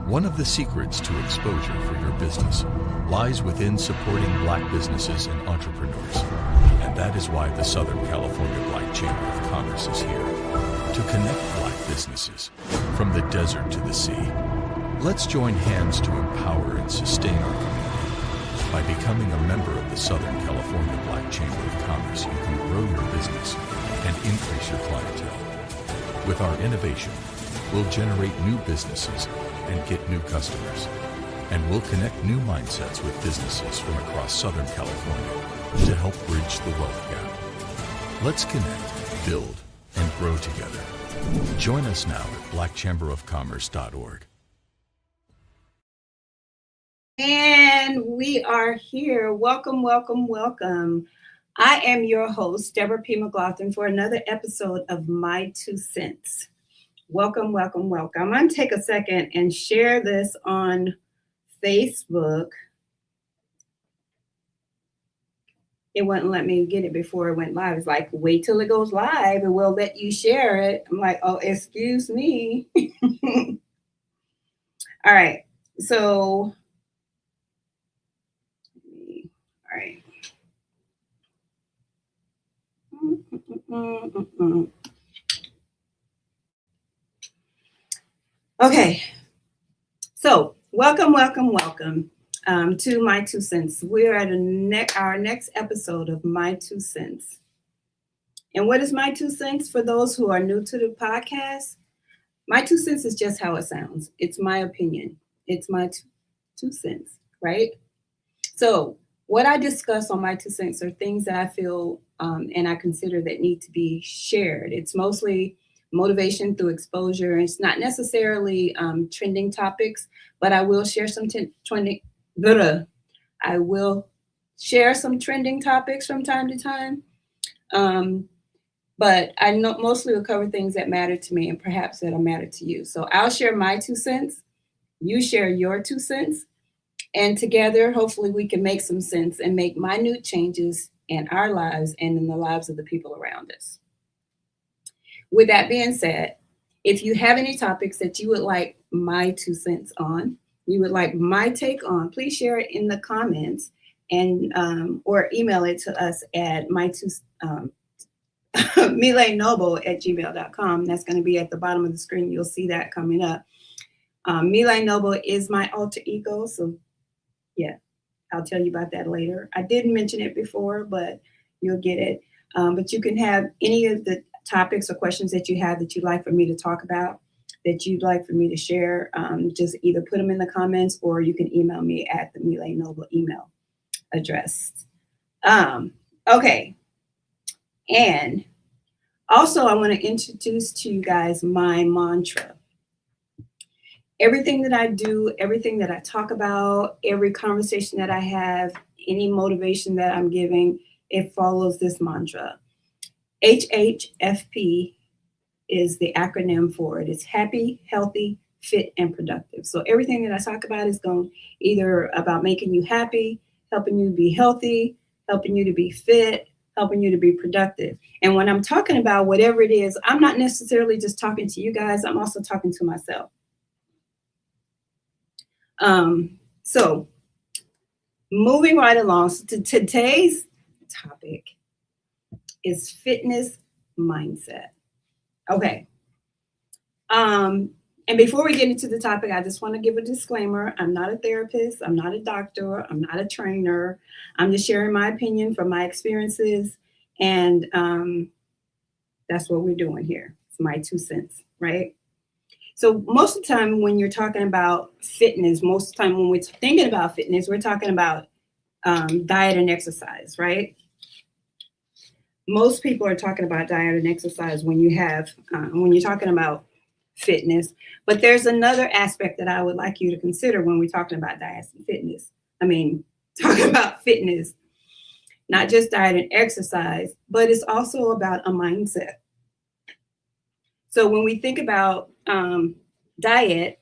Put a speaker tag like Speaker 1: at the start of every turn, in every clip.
Speaker 1: One of the secrets to exposure for your business lies within supporting Black businesses and entrepreneurs. And that is why the Southern California Black Chamber of Commerce is here to connect Black businesses from the desert to the sea. Let's join hands to empower and sustain our community. By becoming a member of the Southern California Black Chamber of Commerce, you can grow your business and increase your clientele. With our innovation, we'll generate new businesses and get new customers. And we'll connect new mindsets with businesses from across Southern California to help bridge the wealth gap. Let's connect, build, and grow together. Join us now at blackchamberofcommerce.org.
Speaker 2: And we are here. Welcome, welcome, welcome. I am your host, Deborah P. McLaughlin, for another episode of MyTueSense. Welcome, welcome, welcome. I'm going to take a second and share this on Facebook. It wouldn't let me get it before it went live. It's like, wait till it goes live and we'll let you share it. I'm like, oh, excuse me. All right. So, all right. Okay. So, welcome, welcome, welcome to MyTueSense. We're at our next episode of MyTueSense. And what is MyTueSense for those who are new to the podcast? MyTueSense is just how it sounds. It's my opinion. It's my two cents, right? So what I discuss on MyTueSense are things that I feel and I consider that need to be shared. It's mostly motivation through exposure. It's not necessarily trending topics, but I will share some trending topics from time to time. But I mostly will cover things that matter to me and perhaps that'll matter to you. So I'll share my 2 cents. You share your 2 cents. And together, hopefully we can make some sense and make minute changes in our lives and in the lives of the people around us. With that being said, if you have any topics that you would like my 2 cents on, you would like my take on, please share it in the comments and or email it to us at milenoble@gmail.com. That's going to be at the bottom of the screen. You'll see that coming up. Mile Noble is my alter ego. So yeah, I'll tell you about that later. I didn't mention it before, but you'll get it. But you can have any of the topics or questions that you have that you'd like for me to talk about, that you'd like for me to share. Just either put them in the comments or you can email me at the Mile Noble email address. Okay. And also I want to introduce to you guys my mantra. Everything that I do, everything that I talk about, every conversation that I have, any motivation that I'm giving, it follows this mantra. HHFP is the acronym for it. It's happy, healthy, fit, and productive. So everything that I talk about is going either about making you happy, helping you to be healthy, helping you to be fit, helping you to be productive. And when I'm talking about whatever it is, I'm not necessarily just talking to you guys. I'm also talking to myself. So moving right along, so today's topic is fitness mindset. Okay. And before we get into the topic, I just want to give a disclaimer. I'm not a therapist. I'm not a doctor. I'm not a trainer. I'm just sharing my opinion from my experiences. And that's what we're doing here. It's my 2 cents, right? So most of the time when you're talking about fitness, most of the time when we're thinking about fitness, we're talking about diet and exercise, right? Most people are talking about diet and exercise when you're talking about fitness. But there's another aspect that I would like you to consider when we're talking about diet and fitness. Talking about fitness, not just diet and exercise, but it's also about a mindset. So when we think about diet,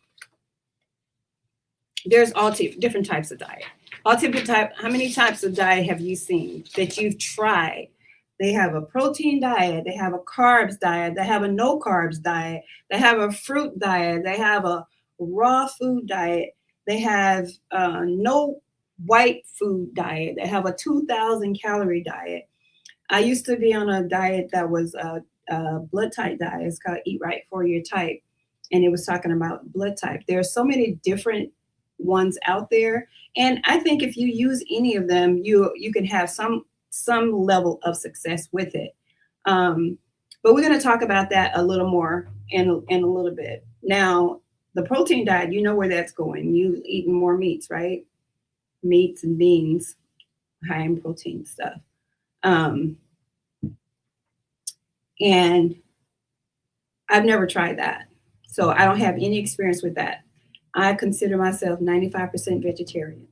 Speaker 2: there's all different types of diet. How many types of diet have you seen that you've tried? They have a protein diet, they have a carbs diet, they have a no carbs diet, they have a fruit diet, they have a raw food diet. They have no white food diet. They have a 2,000 calorie diet. I used to be on a diet that was a blood type diet. It's called Eat Right for Your Type. And it was talking about blood type. There are so many different ones out there. And I think if you use any of them, you can have some level of success with it. But we're going to talk about that a little more in a little bit. Now, the protein diet, you know where that's going. You eating more meats, right? Meats and beans, high in protein stuff. And I've never tried that. So I don't have any experience with that. I consider myself 95% vegetarian.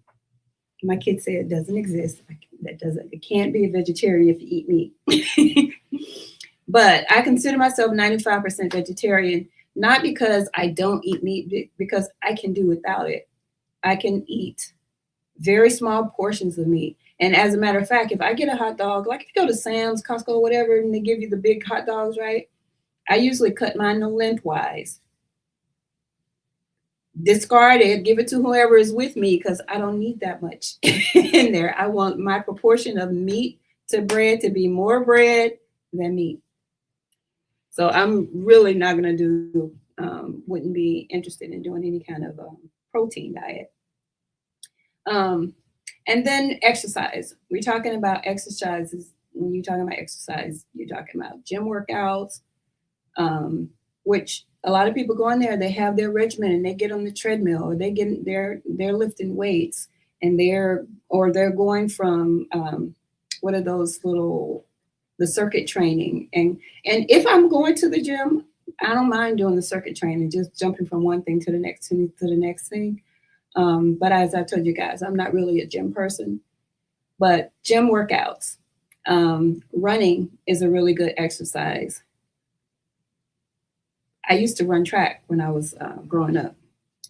Speaker 2: My kids say it doesn't exist. It can't be a vegetarian if you eat meat. But I consider myself 95% vegetarian, not because I don't eat meat, because I can do without it. I can eat very small portions of meat. And as a matter of fact, if I get a hot dog, like if you go to Sam's, Costco, whatever, and they give you the big hot dogs, right? I usually cut mine lengthwise. Discard it, give it to whoever is with me, because I don't need that much in there. I want my proportion of meat to bread to be more bread than meat. So I'm really not going to do, wouldn't be interested in doing any kind of protein diet. And then exercise. We're talking about exercises. When you're talking about exercise, you're talking about gym workouts, which a lot of people go in there, they have their regimen and they get on the treadmill, or they're lifting weights, and they're going from what are those little, the circuit training. And if I'm going to the gym, I don't mind doing the circuit training, just jumping from one thing to the next thing. But as I told you guys, I'm not really a gym person. But gym workouts, running is a really good exercise. I used to run track when I was growing up,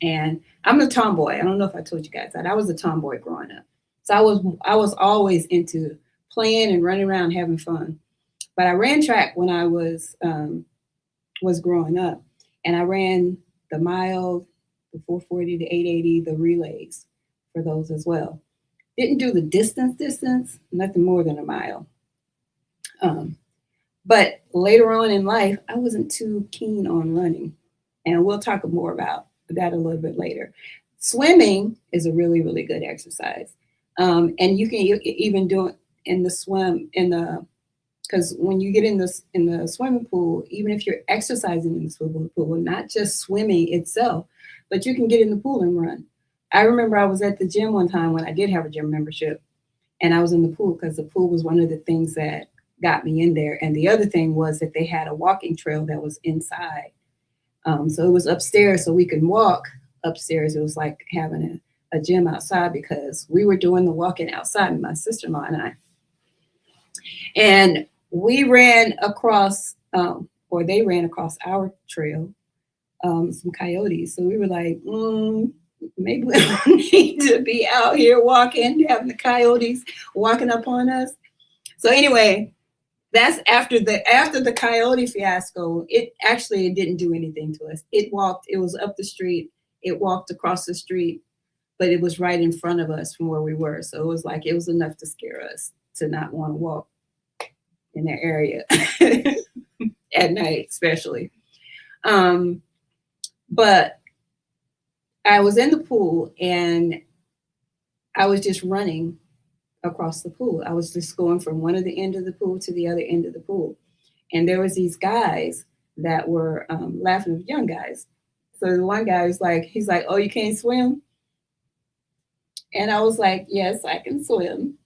Speaker 2: and I'm a tomboy. I don't know if I told you guys that. I was a tomboy growing up. So I was always into playing and running around, having fun. But I ran track when I was growing up, and I ran the mile, the 440, the 880, the relays for those as well. Didn't do the distance, nothing more than a mile. But later on in life, I wasn't too keen on running. And we'll talk more about that a little bit later. Swimming is a really, really good exercise. And you can even do it in the swim, because when you get in the swimming pool, even if you're exercising in the swimming pool, not just swimming itself, but you can get in the pool and run. I remember I was at the gym one time when I did have a gym membership, and I was in the pool because the pool was one of the things that got me in there. And the other thing was that they had a walking trail that was inside. So it was upstairs, so we could walk upstairs. It was like having a gym outside, because we were doing the walking outside, my sister-in-law and I. And we ran across, or they ran across our trail, some coyotes. So we were like, maybe we don't need to be out here walking, having the coyotes walking up on us. So anyway, that's after the coyote fiasco. It didn't do anything to us. It was up the street. It walked across the street, but it was right in front of us from where we were. So it was enough to scare us to not want to walk in that area at night, especially. But I was in the pool and I was just running across the pool. I was just going from one of the end of the pool to the other end of the pool. And there was these guys that were laughing at young guys. So the one guy was like, he's like, "Oh, you can't swim?" And I was like, "Yes, I can swim,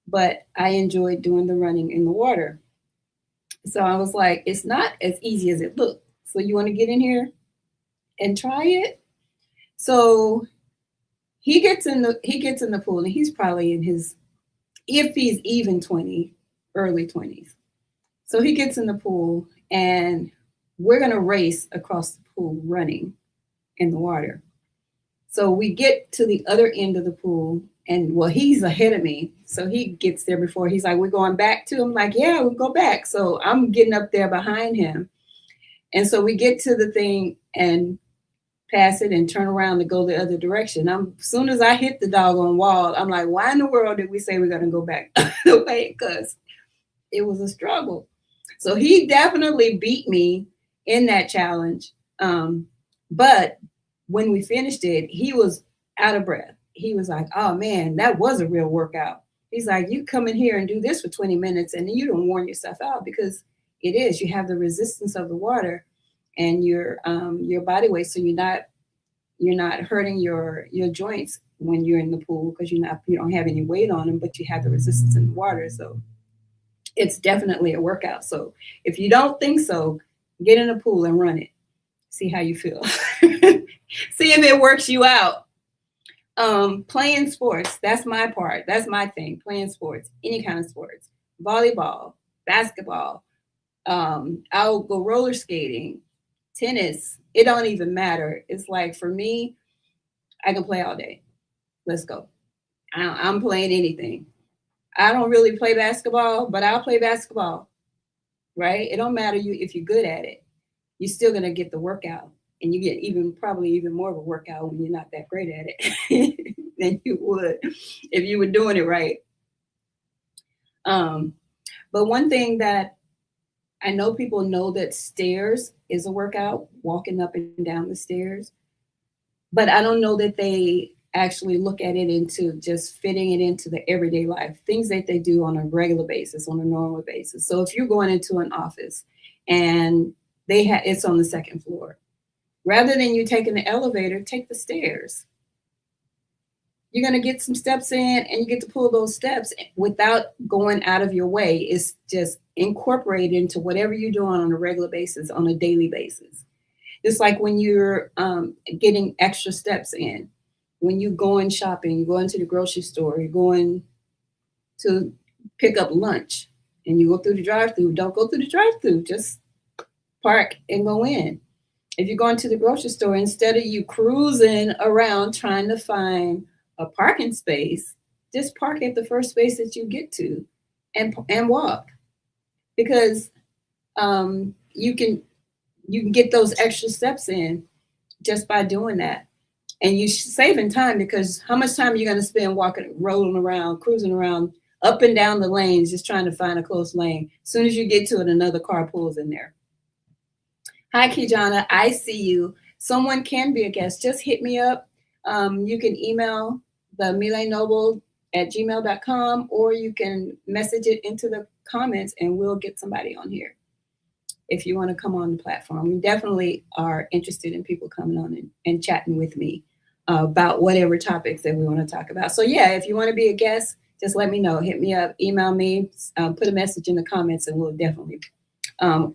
Speaker 2: but I enjoyed doing the running in the water." So I was like, "It's not as easy as it looked. So you want to get in here and try it?" So he gets in the pool, and he's probably in his, if he's even 20, early 20s. So he gets in the pool, and we're going to race across the pool running in the water. So we get to the other end of the pool, and he's ahead of me. So he gets there before. He's like, "We're going back to him." Like, "Yeah, we'll go back." So I'm getting up there behind him. And so we get to the thing, and pass it and turn around to go the other direction. As soon as I hit the doggone wall, I'm like, why in the world did we say we're going to go back the way? Because it was a struggle. So he definitely beat me in that challenge. But when we finished it, he was out of breath. He was like, oh man, that was a real workout. He's like, you come in here and do this for 20 minutes and then you don't worn yourself out, because it is, you have the resistance of the water and your body weight. So you're not hurting your joints when you're in the pool, because you don't have any weight on them, but you have the resistance in the water. So it's definitely a workout. So if you don't think so, get in a pool and run it. See how you feel. See if it works you out. Playing sports, that's my part. That's my thing. Playing sports, any kind of sports, volleyball, basketball. I'll go roller skating, tennis. It don't even matter. It's like, for me, I can play all day. Let's go. I'm playing anything. I don't really play basketball, but I'll play basketball, right? It don't matter if you're good at it. You're still going to get the workout. And you get probably even more of a workout when you're not that great at it than you would if you were doing it right. But one thing that I know, people know that stairs is a workout, walking up and down the stairs. But I don't know that they actually look at it into just fitting it into the everyday life, things that they do on a regular basis, on a normal basis. So if you're going into an office and it's on the second floor, rather than you taking the elevator, take the stairs. You're going to get some steps in and you get to pull those steps without going out of your way. It's just incorporated into whatever you're doing on a regular basis, on a daily basis. It's like when you're getting extra steps in, when you're going shopping, you're going to the grocery store, you're going to pick up lunch and you go through the drive-thru. Don't go through the drive-thru, just park and go in. If you're going to the grocery store, instead of you cruising around trying to find a parking space, just park at the first space that you get to and walk. Because you can get those extra steps in just by doing that. And you're saving time, because how much time are you going to spend walking, rolling around, cruising around, up and down the lanes, just trying to find a close lane? As soon as you get to it, another car pulls in there. Hi, Kijana, I see you. Someone can be a guest. Just hit me up. You can email the milenoble@gmail.com, or you can message it into the comments and we'll get somebody on here if you want to come on the platform. We definitely are interested in people coming on and chatting with me about whatever topics that we want to talk about. So yeah, if you want to be a guest, just let me know. Hit me up, email me, put a message in the comments, and we'll definitely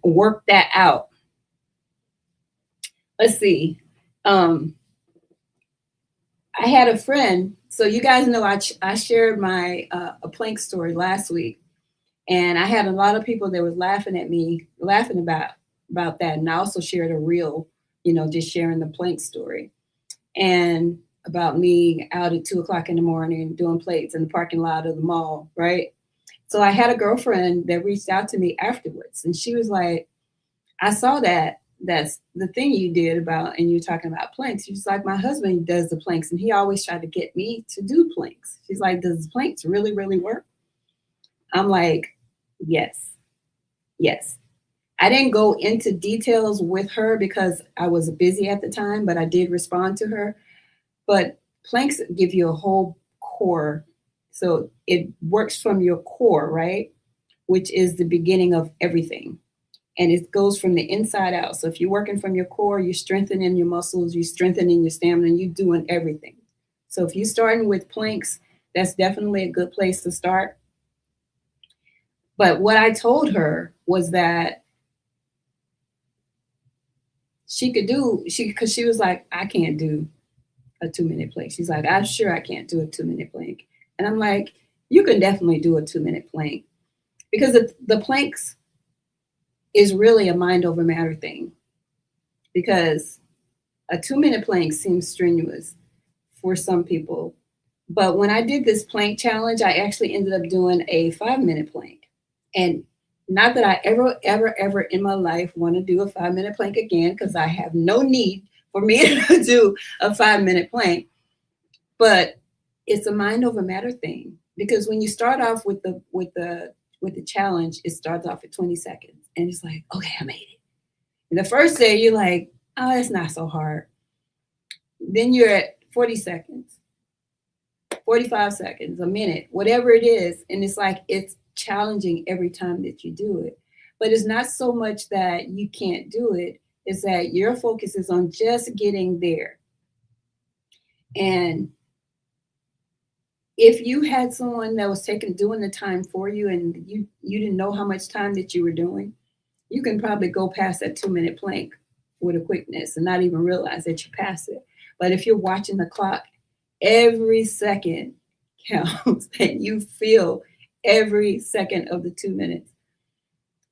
Speaker 2: work that out. Let's see. I had a friend. So you guys know I shared my a plank story last week, and I had a lot of people that was laughing at me, laughing about that. And I also shared a reel, just sharing the plank story, and about me out at 2:00 in the morning doing plates in the parking lot of the mall, right? So I had a girlfriend that reached out to me afterwards, and she was like, I saw that's the thing you did about, and you're talking about planks. She's like, my husband does the planks and he always tried to get me to do planks. She's like, does planks really, really work? I'm like, yes. I didn't go into details with her because I was busy at the time, but I did respond to her. But planks give you a whole core. So it works from your core, right? Which is the beginning of everything. And it goes from the inside out. So if you're working from your core, you're strengthening your muscles, you're strengthening your stamina, you're doing everything. So if you're starting with planks, that's definitely a good place to start. But what I told her was that because she was like, I can't do a 2-minute plank. She's like, I'm sure I can't do a 2-minute plank. And I'm like, you can definitely do a 2-minute plank, because the planks is really a mind over matter thing, because a 2-minute plank seems strenuous for some people. But when I did this plank challenge, I actually ended up doing a 5-minute plank. And not that I ever in my life want to do a 5-minute plank again, because I have no need for me to do a 5-minute plank. But it's a mind over matter thing, because when you start off with the challenge, it starts off at 20 seconds, and it's like, okay, I made it. And the first day you're like, oh, it's not so hard. Then you're at 40 seconds, 45 seconds, a minute, whatever it is, and it's like it's challenging every time that you do it. But it's not so much that you can't do it, it's that your focus is on just getting there. And if you had someone that was doing the time for you, and you didn't know how much time that you were doing, you can probably go past that 2-minute plank with a quickness and not even realize that you passed it. But if you're watching the clock, every second counts, and you feel every second of the 2 minutes.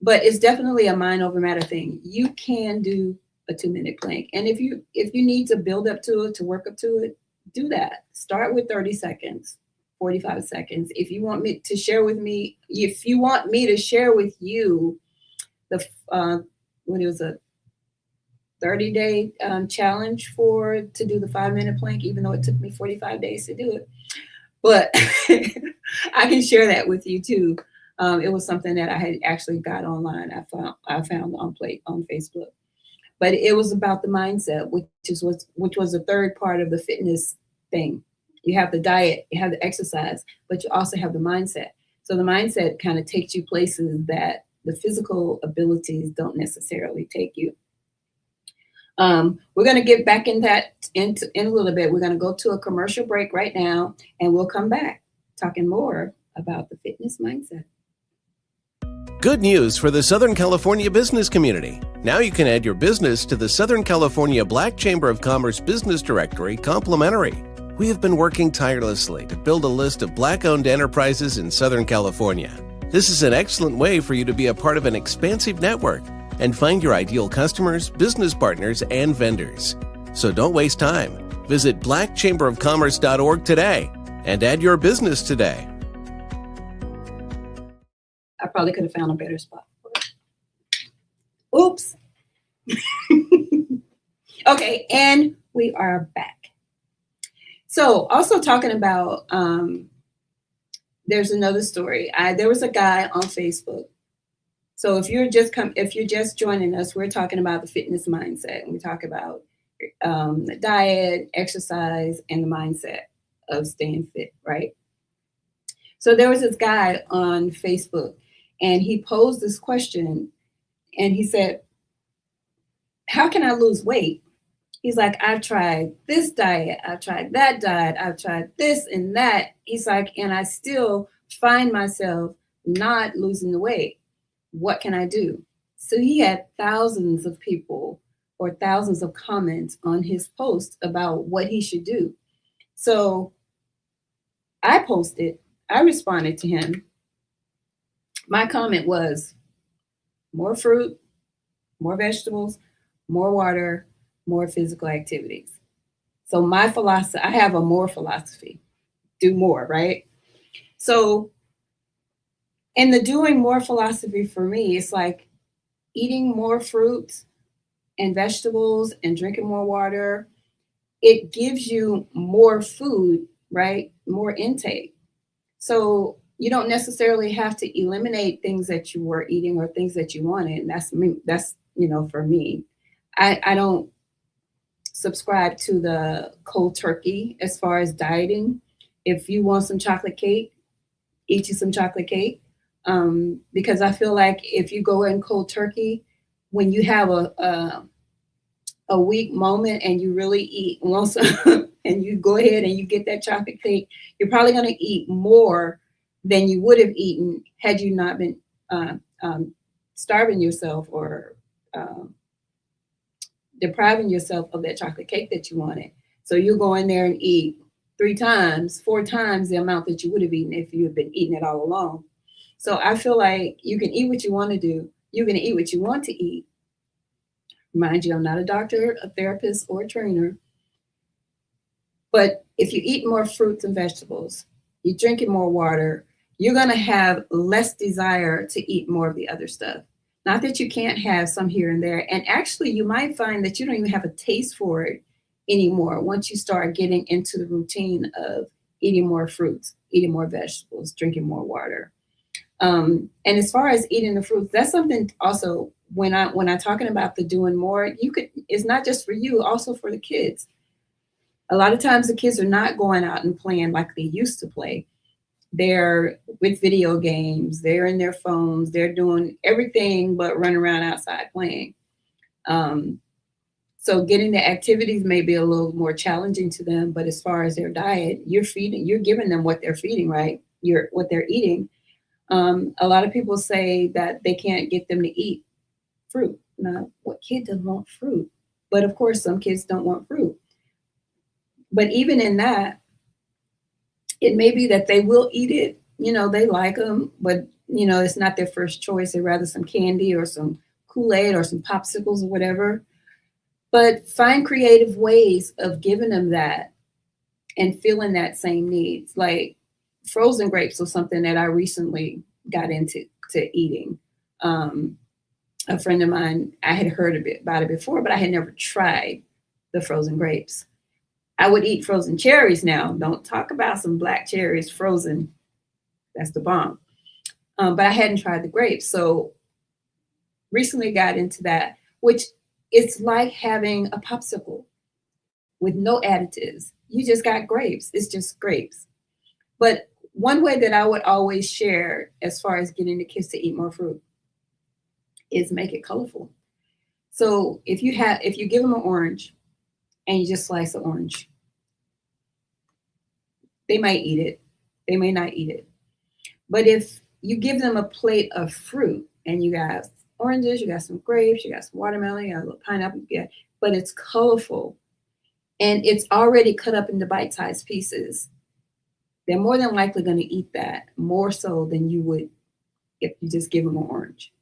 Speaker 2: But it's definitely a mind over matter thing. You can do a 2-minute plank. And if you need to build up to it, to work up to it, do that. Start with 30 seconds, 45 seconds. If you want me to share with you when it was a 30-day challenge to do the 5-minute plank, even though it took me 45 days to do it. But I can share that with you too. It was something that I had actually got online. I found on Facebook. But it was about the mindset, which was the third part of the fitness thing. You have the diet, you have the exercise, but you also have the mindset. So the mindset kind of takes you places that the physical abilities don't necessarily take you. We're going to get back in a little bit. We're going to go to a commercial break right now, and we'll come back talking more about the fitness mindset.
Speaker 3: Good news for the Southern California business community. Now you can add your business to the Southern California Black Chamber of Commerce Business Directory complimentary. We have been working tirelessly to build a list of Black-owned enterprises in Southern California. This is an excellent way for you to be a part of an expansive network and find your ideal customers, business partners, and vendors. So don't waste time. Visit blackchamberofcommerce.org today and add your business today.
Speaker 2: I probably could have found a better spot for it. Oops. Okay, and we are back. So also talking about, there's another story. There was a guy on Facebook. So if you're just joining us, we're talking about the fitness mindset, and we talk about the diet, exercise, and the mindset of staying fit, right? So there was this guy on Facebook, and he posed this question, and he said, how can I lose weight? He's like, I've tried this diet, I've tried that diet, I've tried this and that. He's like, and I still find myself not losing the weight. What can I do? So he had thousands of people or thousands of comments on his post about what he should do. So I responded to him. My comment was more fruit, more vegetables, more water, more physical activities. So my philosophy, I have a more philosophy, do more, right? So in the doing more philosophy for me, it's like eating more fruits and vegetables and drinking more water. It gives you more food, right? More intake. So you don't necessarily have to eliminate things that you were eating or things that you wanted. And that's me. That's, for me, I don't subscribe to the cold turkey as far as dieting. If you want some chocolate cake, eat you some chocolate cake. Because I feel like if you go in cold turkey, when you have a weak moment and you really want some, and you go ahead and you get that chocolate cake, you're probably going to eat more than you would have eaten had you not been starving yourself or depriving yourself of that chocolate cake that you wanted. So you go in there and eat 3 times, 4 times the amount that you would have eaten if you had been eating it all along. So I feel like you can eat what you want to do. You can eat what you want to eat. Mind you, I'm not a doctor, a therapist, or a trainer. But if you eat more fruits and vegetables, you're drinking more water, you're going to have less desire to eat more of the other stuff. Not that you can't have some here and there. And actually, you might find that you don't even have a taste for it anymore once you start getting into the routine of eating more fruits, eating more vegetables, drinking more water. And as far as eating the fruits, that's something also when I'm talking about the doing more, it's not just for you, also for the kids. A lot of times the kids are not going out and playing like they used to play. They're with video games, they're in their phones, they're doing everything but running around outside playing. So getting the activities may be a little more challenging to them, but as far as their diet, you're giving them what they're feeding, right? What they're eating. A lot of people say that they can't get them to eat fruit. Now, what kid doesn't want fruit? But of course, some kids don't want fruit. But even in that, it may be that they will eat it. They like them, but, it's not their first choice. They'd rather some candy or some Kool-Aid or some popsicles or whatever. But find creative ways of giving them that and feeling that same needs. Like frozen grapes was something that I recently got into eating. A friend of mine, I had heard a bit about it before, but I had never tried the frozen grapes. I would eat frozen cherries now. Don't talk about some black cherries frozen. That's the bomb. But I hadn't tried the grapes. So recently got into that, which it's like having a popsicle with no additives. You just got grapes. It's just grapes. But one way that I would always share as far as getting the kids to eat more fruit is make it colorful. So if you give them an orange and you just slice an orange, they might eat it. They may not eat it. But if you give them a plate of fruit and you got oranges, you got some grapes, you got some watermelon, you got a little pineapple, but it's colorful and it's already cut up into bite-sized pieces, they're more than likely going to eat that more so than you would if you just give them an orange.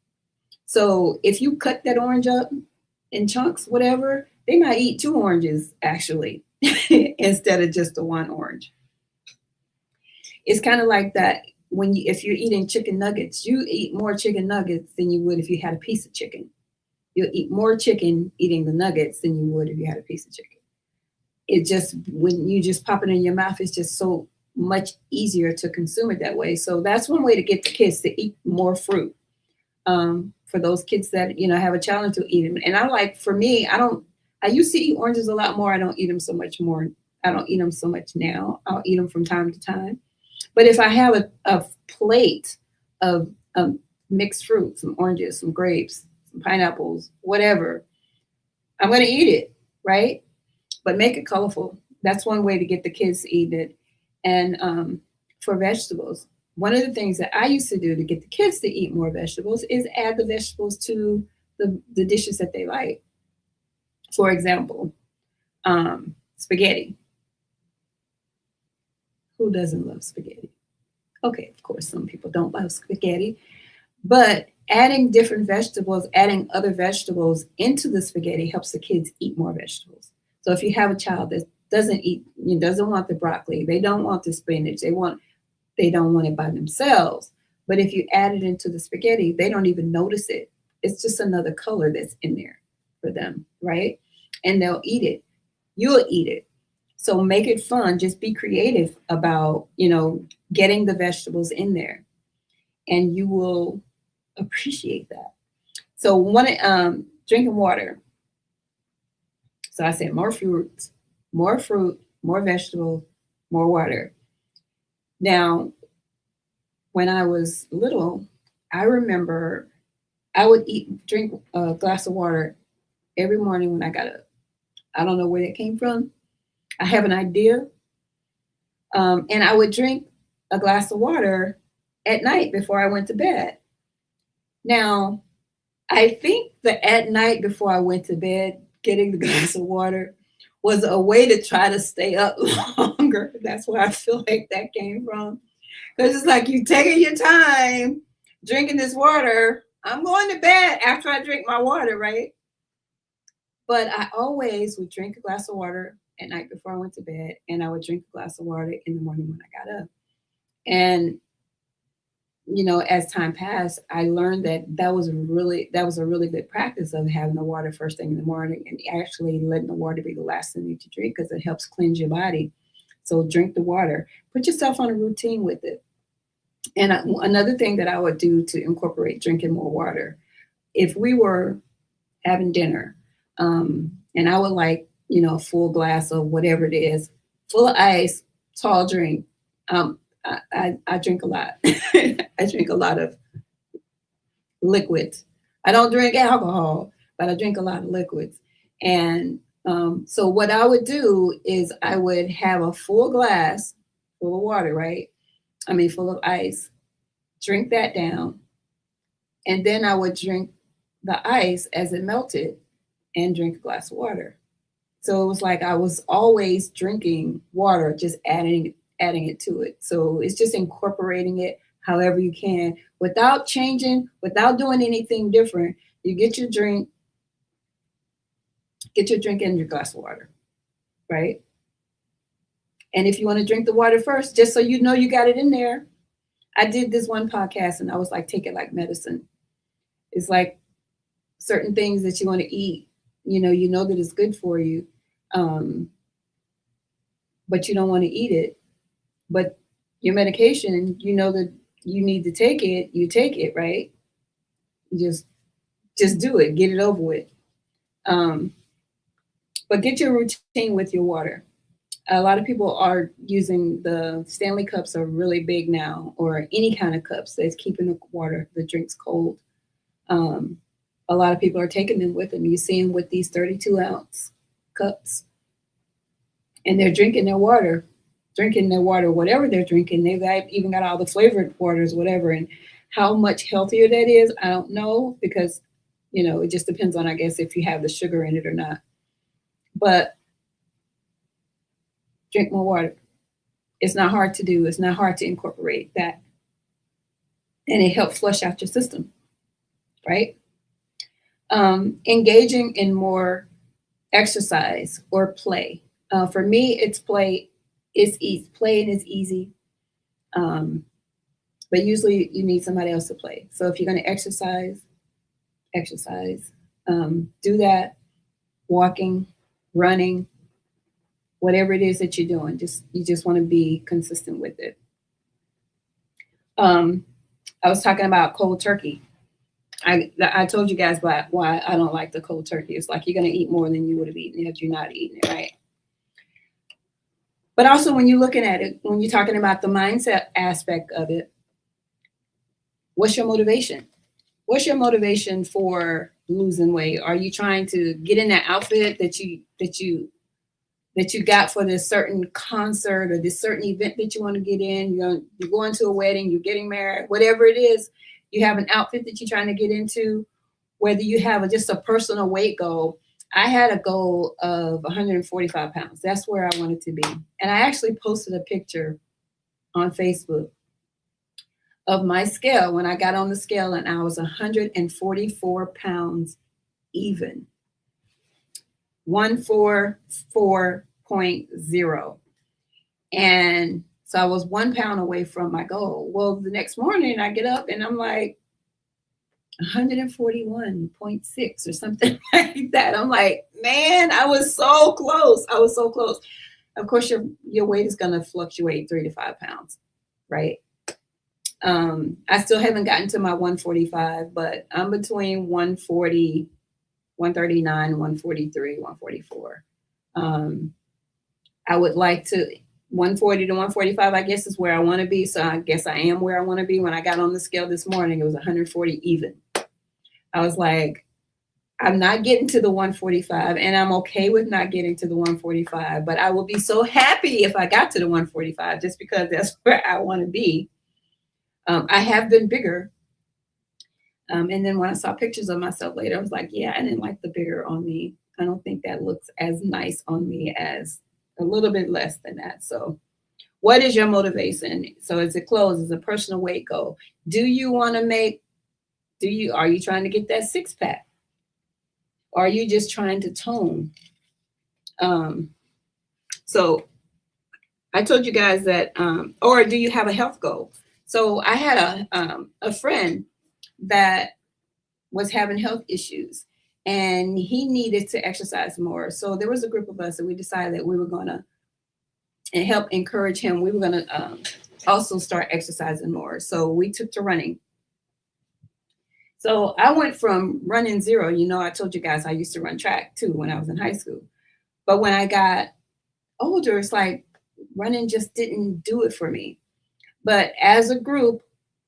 Speaker 2: So if you cut that orange up in chunks, whatever, they might eat 2 oranges actually instead of just the 1 orange. It's kind of like that if you're eating chicken nuggets, you eat more chicken nuggets than you would if you had a piece of chicken. You'll eat more chicken eating the nuggets than you would if you had a piece of chicken. It just, when you just pop it in your mouth, it's just so much easier to consume it that way. So that's one way to get the kids to eat more fruit. For those kids that, have a challenge to eat them. And for me, I used to eat oranges a lot more. I don't eat them so much more. I don't eat them so much now. I'll eat them from time to time. But if I have a plate of mixed fruit, some oranges, some grapes, some pineapples, whatever, I'm going to eat it, right? But make it colorful. That's one way to get the kids to eat it. And for vegetables, one of the things that I used to do to get the kids to eat more vegetables is add the vegetables to the dishes that they like. For example, spaghetti. Who doesn't love spaghetti? Okay, of course, some people don't love spaghetti, but adding different vegetables, adding other vegetables into the spaghetti helps the kids eat more vegetables. So if you have a child that doesn't want the broccoli, they don't want the spinach, they don't want it by themselves, but if you add it into the spaghetti, they don't even notice it. It's just another color that's in there for them, right? And they'll eat it. You'll eat it. So make it fun. Just be creative about, getting the vegetables in there, and you will appreciate that. So drinking water. So I said more fruit, more vegetables, more water. Now, when I was little, I remember I would drink a glass of water every morning when I got up. I don't know where that came from. I have an idea. And I would drink a glass of water at night before I went to bed. Now, I think that at night before I went to bed, getting the glass of water was a way to try to stay up longer. That's where I feel like that came from. Because it's like you taking your time drinking this water. I'm going to bed after I drink my water, right? But I always would drink a glass of water at night before I went to bed, and I would drink a glass of water in the morning when I got up. And as time passed, I learned that was a really good practice of having the water first thing in the morning and actually letting the water be the last thing that you drink because it helps cleanse your body. So drink the water. Put yourself on a routine with it. And another thing that I would do to incorporate drinking more water, if we were having dinner, and I would like, a full glass of whatever it is, full of ice, tall drink. I drink a lot. I drink a lot of liquids. I don't drink alcohol, but I drink a lot of liquids. And so what I would do is I would have a full glass full of water, right? I mean, full of ice, drink that down. And then I would drink the ice as it melted and drink a glass of water. So it was like I was always drinking water, just adding it to it. So it's just incorporating it however you can without changing, without doing anything different. You get your drink and your glass of water, right? And if you want to drink the water first, just so you know you got it in there. I did this one podcast and I was like, take it like medicine. It's like certain things that you want to eat, you know that it's good for you, but you don't want to eat it. But your medication, you know that you need to take it, you take it, right? You just do it, get it over with. But get your routine with your water. A lot of people are using the Stanley cups are really big now, or any kind of cups that's keeping the drinks cold. A lot of people are taking them with them. You see them with these 32-ounce cups, and they're drinking their water, whatever they're drinking. They've even got all the flavored waters, whatever. And how much healthier that is, I don't know, because, it just depends on, I guess, if you have the sugar in it or not. But drink more water. It's not hard to do. It's not hard to incorporate that. And it helps flush out your system, right? Engaging in more exercise or play. For me, it's play. It's easy. Playing is easy. But usually you need somebody else to play. So if you're going to exercise, do that. Walking, running, whatever it is that you're doing, you just want to be consistent with it. I was talking about cold turkey. I told you guys why I don't like the cold turkey. It's like you're going to eat more than you would have eaten if you're not eating it, right? But also when you're looking at it, when you're talking about the mindset aspect of it, what's your motivation? What's your motivation for losing weight? Are you trying to get in that outfit that you got for this certain concert or this certain event that you want to get in? You're going to a wedding, you're getting married, whatever it is, you have an outfit that you're trying to get into, whether you have just a personal weight goal. I had a goal of 145 pounds. That's where I wanted to be. And I actually posted a picture on Facebook of my scale when I got on the scale, and I was 144 pounds even. 144.0. And so I was 1 pound away from my goal. Well, the next morning I get up and I'm like 141.6 or something like that. I'm like, man, I was so close. Of course, your weight is going to fluctuate 3 to 5 pounds, right? I still haven't gotten to my 145, but I'm between 140, 139, 143, 144. I would like to 140 to 145, I guess, is where I want to be. So I guess I am where I want to be. When I got on the scale this morning, it was 140 even. I was like, I'm not getting to the 145, and I'm okay with not getting to the 145, but I will be so happy if I got to the 145 just because that's where I want to be. I have been bigger. And then when I saw pictures of myself later, I was like, yeah, I didn't like the bigger on me. I don't think that looks as nice on me as a little bit less than that. So what is your motivation? So as it closes, a personal weight goal. Are you trying to get that 6-pack? Or are you just trying to tone? So I told you guys that, or do you have a health goal? So I had a friend that was having health issues and he needed to exercise more. So there was a group of us that we decided that we were going to help encourage him. We were going to also start exercising more. So we took to running. So I went from running zero. I told you guys I used to run track too when I was in high school. But when I got older, it's like running just didn't do it for me. But as a group,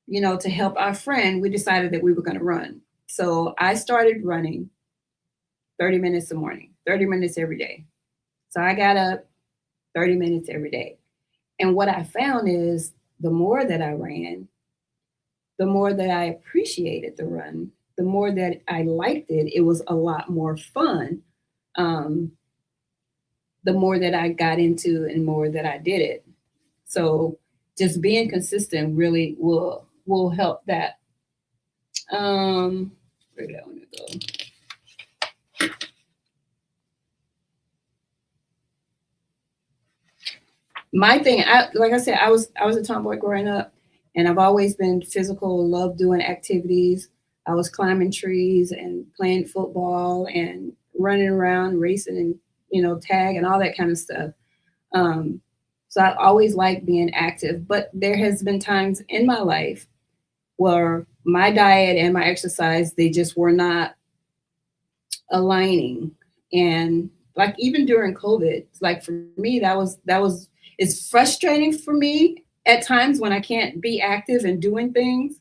Speaker 2: to help our friend, we decided that we were going to run. So I started running 30 minutes a morning, 30 minutes every day. So I got up 30 minutes every day. And what I found is the more that I ran, the more that I appreciated the run, the more that I liked it. It was a lot more fun. The more that I got into and more that I did it. So just being consistent really will help that. Where did I want to go? My thing, like I said, I was a tomboy growing up, and I've always been physical, loved doing activities. I was climbing trees and playing football and running around, racing and, tag and all that kind of stuff. So I always liked being active, but there has been times in my life where my diet and my exercise, they just were not aligning. And like even during COVID, like for me, it's frustrating for me at times when I can't be active and doing things.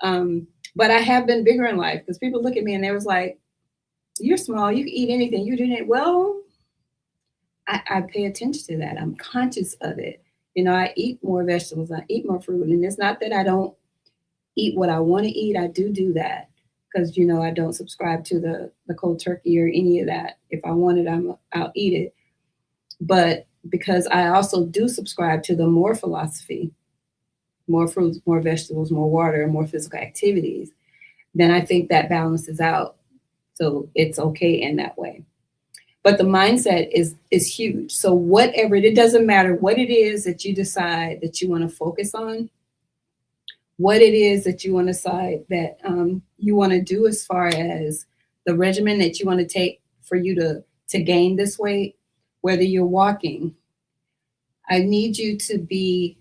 Speaker 2: But I have been bigger in life because people look at me and they was like, you're small, you can eat anything. You didn't. Well, I pay attention to that. I'm conscious of it. I eat more vegetables. I eat more fruit. And it's not that I don't eat what I want to eat. I do that because, I don't subscribe to the cold turkey or any of that. If I want it, I'll eat it. But because I also do subscribe to the more philosophy, more fruits, more vegetables, more water, and more physical activities, then I think that balances out. So it's okay in that way. But the mindset is huge. So whatever, it doesn't matter what it is that you decide that you want to focus on, what it is that you want to decide that you want to do as far as the regimen that you want to take for you to gain this weight, whether you're walking, I need you to be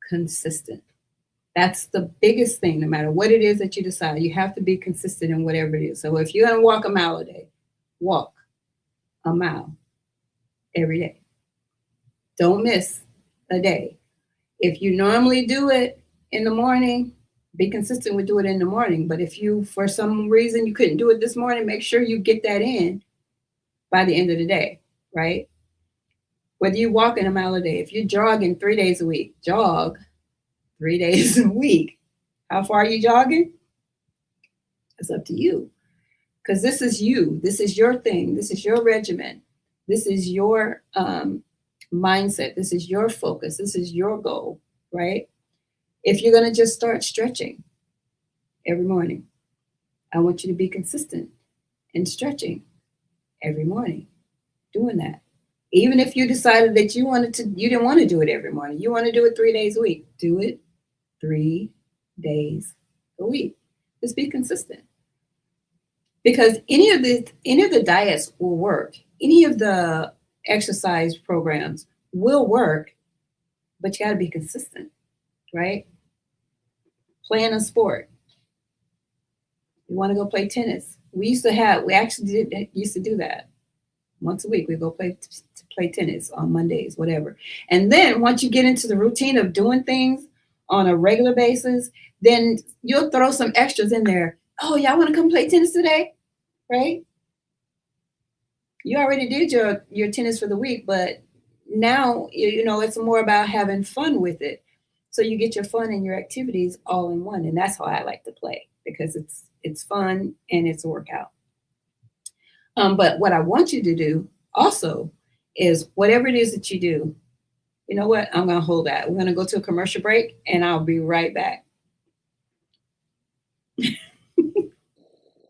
Speaker 2: consistent. That's the biggest thing, no matter what it is that you decide, you have to be consistent in whatever it is. So if you're going to walk a mile a day, walk a mile every day. Don't miss a day. If you normally do it in the morning, be consistent with do it in the morning. But if you, for some reason, you couldn't do it this morning, make sure you get that in by the end of the day, right? Whether you're walking a mile a day, if you're jogging 3 days a week, jog 3 days a week. How far are you jogging? It's up to you. Because this is you. This is your thing. This is your regimen. This is your mindset. This is your focus. This is your goal, right? If you're going to just start stretching every morning, I want you to be consistent in stretching every morning, doing that. Even if you decided that you didn't want to do it every morning, you want to do it 3 days a week, do it 3 days a week. Just be consistent. Because any of the diets will work. Any of the exercise programs will work, but you got to be consistent, right? Playing a sport. You want to go play tennis. We used to do that. Once a week, we go play tennis on Mondays, whatever. And then once you get into the routine of doing things on a regular basis, then you'll throw some extras in there. Oh, y'all want to come play tennis today? Right? You already did your tennis for the week, but now, it's more about having fun with it. So you get your fun and your activities all in one. And that's how I like to play, because it's fun and it's a workout. But what I want you to do also is whatever it is that you do, you know what? I'm going to hold that. We're going to go to a commercial break and I'll be right back.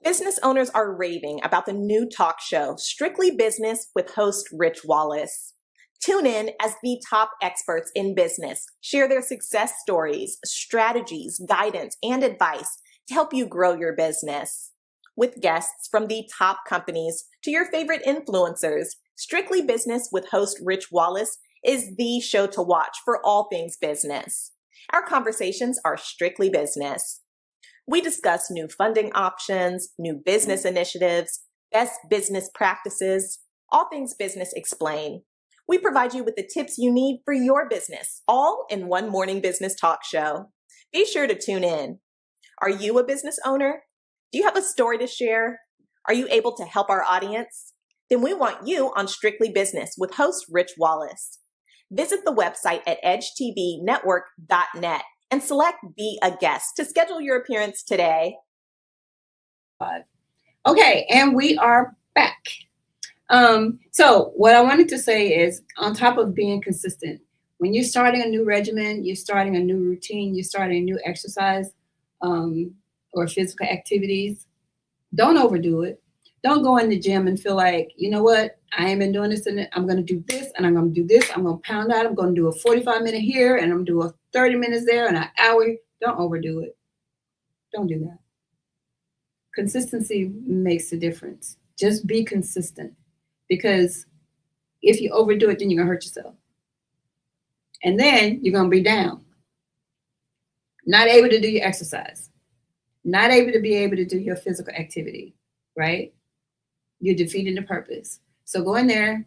Speaker 4: Business owners are raving about the new talk show, Strictly Business with host Rich Wallace. Tune in as the top experts in business share their success stories, strategies, guidance, and advice to help you grow your business. With guests from the top companies to your favorite influencers, Strictly Business with host Rich Wallace is the show to watch for all things business. Our conversations are strictly business. We discuss new funding options, new business initiatives, best business practices, all things business explained. We provide you with the tips you need for your business, all in one morning business talk show. Be sure to tune in. Are you a business owner? Do you have a story to share? Are you able to help our audience? Then we want you on Strictly Business with host Rich Wallace. Visit the website at edgetvnetwork.net and select Be a Guest to schedule your appearance today.
Speaker 2: Okay, and we are back. So what I wanted to say is, on top of being consistent, when you're starting a new regimen, you're starting a new routine, you're starting a new exercise or physical activities, don't overdo it. Don't go in the gym and feel like, you know what, I ain't been doing this and I'm going to do this and I'm going to do this. I'm going to pound out. I'm going to do a 45-minute here and I'm going to do a 30 minutes there and an hour. Don't overdo it. Don't do that. Consistency makes a difference. Just be consistent. Because if you overdo it, then you're going to hurt yourself. And then you're going to be down. Not able to do your exercise. Not able to be able to do your physical activity, right? You're defeating the purpose. So go in there,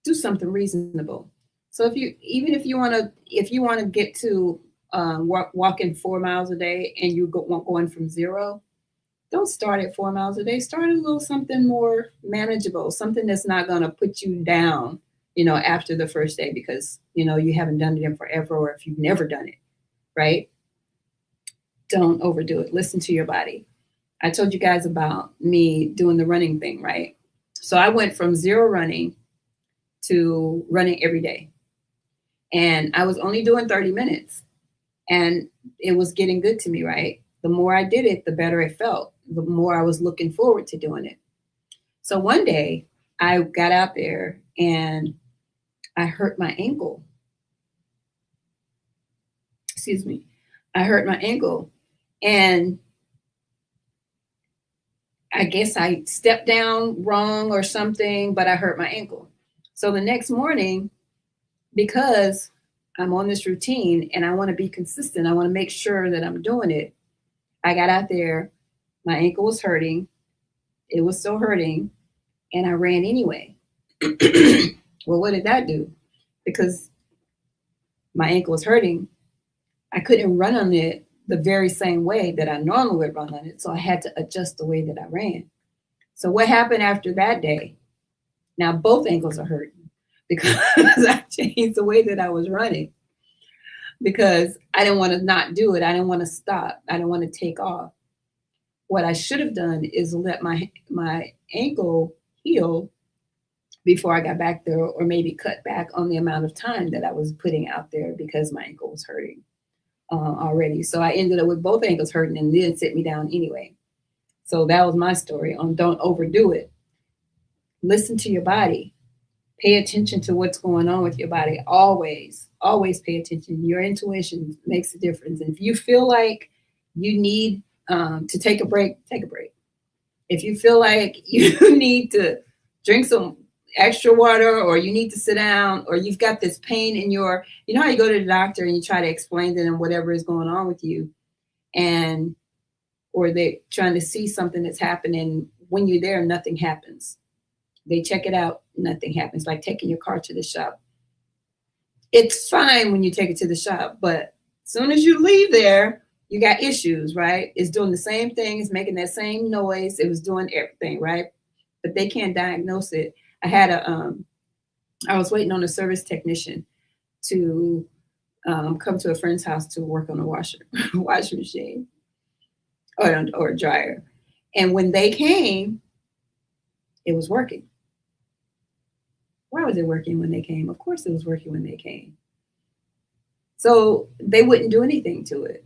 Speaker 2: do something reasonable. So if you want to get to walking 4 miles a day and you're going from zero, don't start at 4 miles a day. Start a little something more manageable, something that's not going to put you down, after the first day because, you haven't done it in forever or if you've never done it, right? Don't overdo it. Listen to your body. I told you guys about me doing the running thing, right? So I went from zero running to running every day. And I was only doing 30 minutes and it was getting good to me, right? The more I did it, the better it felt. The more I was looking forward to doing it. So one day I got out there and I hurt my ankle. I hurt my ankle and I guess I stepped down wrong or something, but I hurt my ankle. So the next morning, because I'm on this routine and I want to be consistent, I want to make sure that I'm doing it. I got out there, my ankle was hurting. It was still hurting. And I ran anyway. Well, what did that do? Because my ankle was hurting, I couldn't run on it the very same way that I normally would run on it. So I had to adjust the way that I ran. So what happened after that day? Now both ankles are hurting because I changed the way that I was running because I didn't want to not do it. I didn't want to stop. I didn't want to take off. What I should have done is let my ankle heal before I got back there, or maybe cut back on the amount of time that I was putting out there because my ankle was hurting already. So I ended up with both ankles hurting and then sit me down anyway. So that was my story on don't overdo it. Listen to your body. Pay attention to what's going on with your body. Always pay attention. Your intuition makes a difference. And if you feel like you need to take a break, take a break. If you feel like you need to drink some extra water or you need to sit down or you've got this pain in your, how you go to the doctor and you try to explain to them whatever is going on with you or they're trying to see something that's happening. When you're there, nothing happens. They check it out, nothing happens. Like taking your car to the shop. It's fine when you take it to the shop, but as soon as you leave there, you got issues, right? It's doing the same thing. It's making that same noise. It was doing everything, right? But they can't diagnose it. I was waiting on a service technician to come to a friend's house to work on a washing machine or a dryer. And when they came, it was working. Why was it working when they came? Of course it was working when they came. So they wouldn't do anything to it.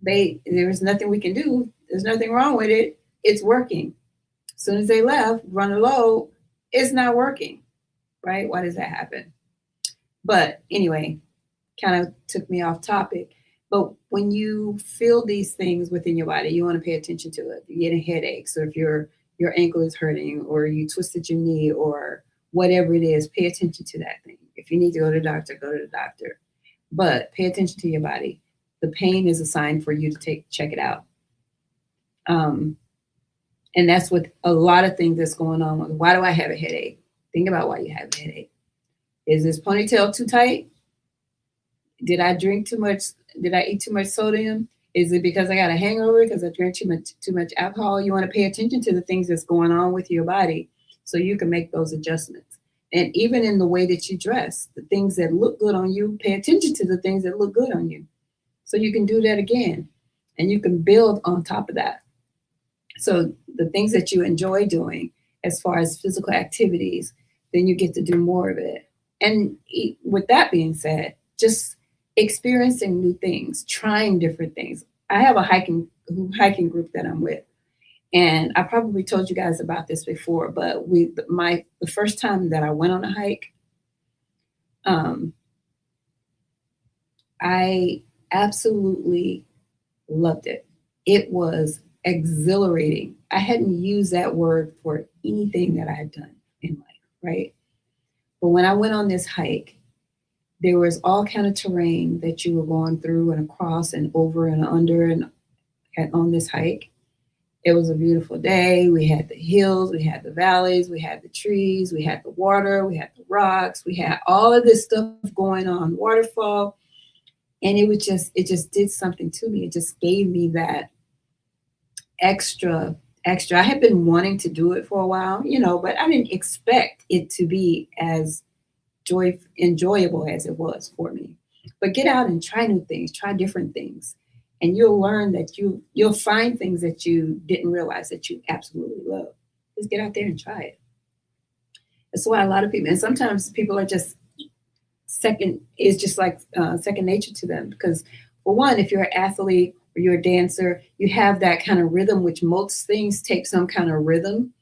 Speaker 2: There was nothing we can do. There's nothing wrong with it. It's working. As soon as they left, run a load, it's not working, right? Why does that happen? But anyway, kind of took me off topic. But when you feel these things within your body, you want to pay attention to it. You're getting headaches, or if your ankle is hurting, or you twisted your knee, or whatever it is, pay attention to that thing. If you need to go to the doctor, go to the doctor. But pay attention to your body. The pain is a sign for you to check it out. And that's what a lot of things that's going on with. Why do I have a headache? Think about why you have a headache. Is this ponytail too tight? Did I drink too much? Did I eat too much sodium? Is it because I got a hangover because I drank too much alcohol? You want to pay attention to the things that's going on with your body so you can make those adjustments. And even in the way that you dress, the things that look good on you, pay attention to the things that look good on you. So you can do that again. And you can build on top of that. So the things that you enjoy doing as far as physical activities, then you get to do more of it. And with that being said, just experiencing new things, trying different things. I have a hiking group that I'm with. And I probably told you guys about this before, but the first time that I went on a hike, I absolutely loved it. It was exhilarating. I hadn't used that word for anything that I had done in life, right? But when I went on this hike, there was all kind of terrain that you were going through and across and over and under and on this hike. It was a beautiful day. We had the hills, we had the valleys, we had the trees, we had the water, we had the rocks, we had all of this stuff going on, waterfall. And it just did something to me. It just gave me that extra. I had been wanting to do it for a while, but I didn't expect it to be as enjoyable as it was for me. But get out and try new things, try different things. And you'll learn that you'll find things that you didn't realize that you absolutely love. Just get out there and try it. That's why a lot of people, and sometimes people are just second nature to them. Because for one, if you're an athlete or you're a dancer, you have that kind of rhythm, which most things take some kind of rhythm.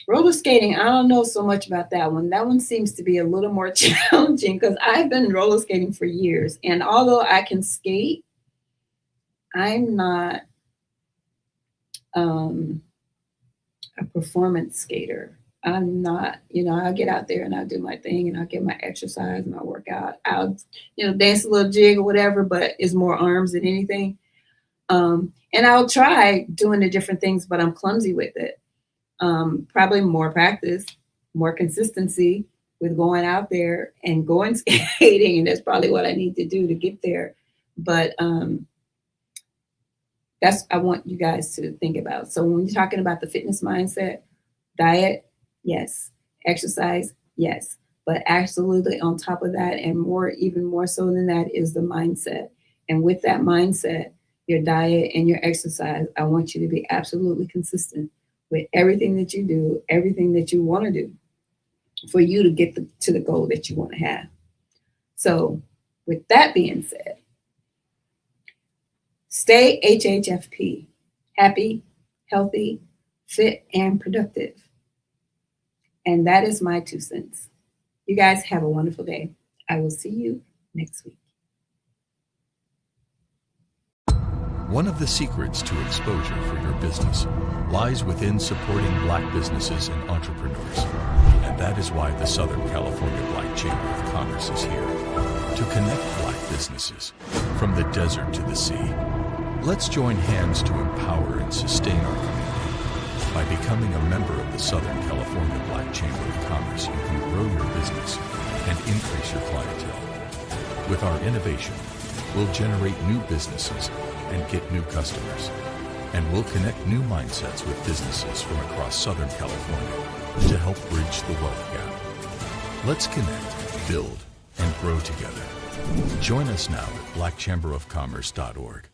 Speaker 2: Roller skating, I don't know so much about that one. That one seems to be a little more challenging because I've been roller skating for years. And although I can skate, I'm not a performance skater. I'm not, I'll get out there and I'll do my thing and I'll get my exercise and I'll work out. I'll, dance a little jig or whatever, but it's more arms than anything. And I'll try doing the different things, but I'm clumsy with it. Probably more practice, more consistency with going out there and going skating. And that's probably what I need to do to get there. But that's I want you guys to think about. So when you're talking about the fitness mindset, diet, yes. Exercise, yes. But absolutely on top of that and even more so than that is the mindset. And with that mindset, your diet and your exercise, I want you to be absolutely consistent with everything that you do, everything that you want to do for you to get to the goal that you want to have. So with that being said, stay HHFP, happy, healthy, fit, and productive. And that is my 2 cents. You guys have a wonderful day. I will see you next week.
Speaker 1: One of the secrets to exposure for your business lies within supporting Black businesses and entrepreneurs. And that is why the Southern California Black Chamber of Commerce is here to connect Black businesses from the desert to the sea. Let's join hands to empower and sustain our community. By becoming a member of the Southern California Black Chamber of Commerce, you can grow your business and increase your clientele. With our innovation, we'll generate new businesses and get new customers. And we'll connect new mindsets with businesses from across Southern California to help bridge the wealth gap. Let's connect, build, and grow together. Join us now at blackchamberofcommerce.org.